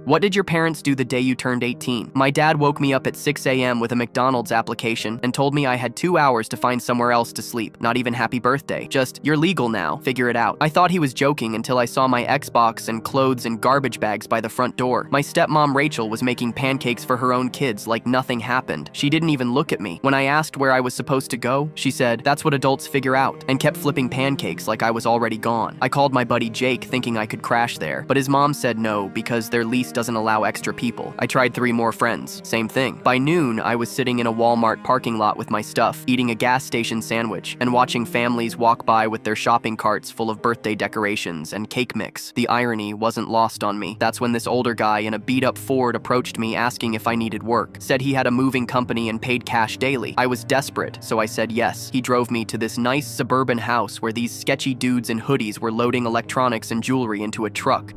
What did your parents do the day you turned 18? My dad woke me up at 6 a.m. with a McDonald's application and told me I had 2 hours to find somewhere else to sleep. Not even happy birthday. Just, you're legal now, figure it out. I thought he was joking until I saw my Xbox and clothes and garbage bags by the front door. My stepmom Rachel was making pancakes for her own kids like nothing happened. She didn't even look at me. When I asked where I was supposed to go, she said, "That's what adults figure out," and kept flipping pancakes like I was already gone. I called my buddy Jake thinking I could crash there, but his mom said no because their lease doesn't allow extra people. I tried 3 more friends. Same thing. By noon, I was sitting in a Walmart parking lot with my stuff, eating a gas station sandwich, and watching families walk by with their shopping carts full of birthday decorations and cake mix. The irony wasn't lost on me. That's when this older guy in a beat-up Ford approached me asking if I needed work. Said he had a moving company and paid cash daily. I was desperate, so I said yes. He drove me to this nice suburban house where these sketchy dudes in hoodies were loading electronics and jewelry into a truck.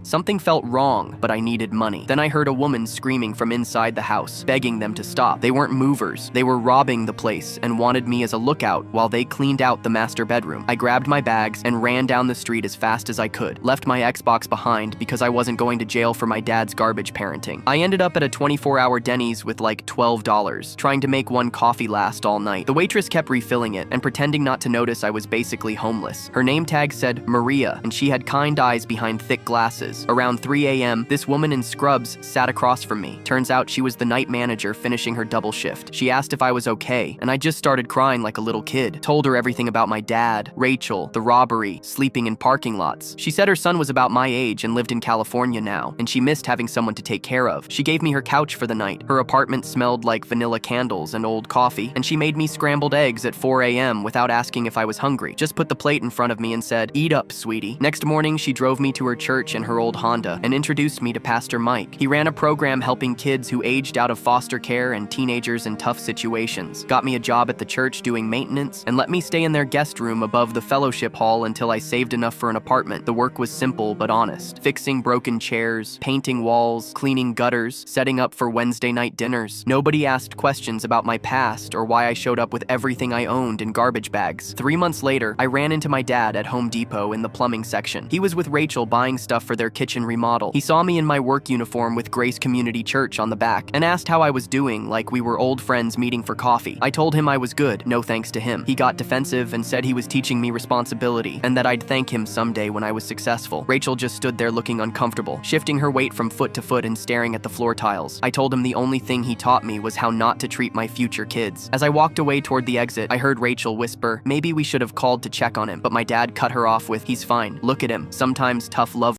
Something felt wrong, but I needed money. Then I heard a woman screaming from inside the house, begging them to stop. They weren't movers. They were robbing the place and wanted me as a lookout while they cleaned out the master bedroom. I grabbed my bags and ran down the street as fast as I could. Left my Xbox behind because I wasn't going to jail for my dad's garbage parenting. I ended up at a 24-hour Denny's with like $12, trying to make one coffee last all night. The waitress kept refilling it and pretending not to notice I was basically homeless. Her name tag said Maria, and she had kind eyes behind thick glasses. Around 3 a.m., this woman in scrubs sat across from me. Turns out she was the night manager finishing her double shift. She asked if I was okay, and I just started crying like a little kid. Told her everything about my dad, Rachel, the robbery, sleeping in parking lots. She said her son was about my age and lived in California now, and she missed having someone to take care of. She gave me her couch for the night. Her apartment smelled like vanilla candles and old coffee, and she made me scrambled eggs at 4 a.m. without asking if I was hungry. Just put the plate in front of me and said, "Eat up, sweetie." Next morning, she drove me to her church in her old Honda and introduced me to Pastor Mike. He ran a program helping kids who aged out of foster care and teenagers in tough situations. Got me a job at the church doing maintenance and let me stay in their guest room above the fellowship hall until I saved enough for an apartment. The work was simple but honest. Fixing broken chairs, painting walls, cleaning gutters, setting up for Wednesday night dinners. Nobody asked questions about my past or why I showed up with everything I owned in garbage bags. 3 months later, I ran into my dad at Home Depot in the plumbing section. He was with Rachel buying stuff for their kitchen remodel. He saw me in my work uniform with Grace Community Church on the back and asked how I was doing, like we were old friends meeting for coffee. I told him I was good, no thanks to him. He got defensive and said he was teaching me responsibility and that I'd thank him someday when I was successful. Rachel just stood there looking uncomfortable, shifting her weight from foot to foot and staring at the floor tiles. I told him the only thing he taught me was how not to treat my future kids. As I walked away toward the exit, I heard Rachel whisper, "Maybe we should have called to check on him," but my dad cut her off with, "He's fine. Look at him. Sometimes tough love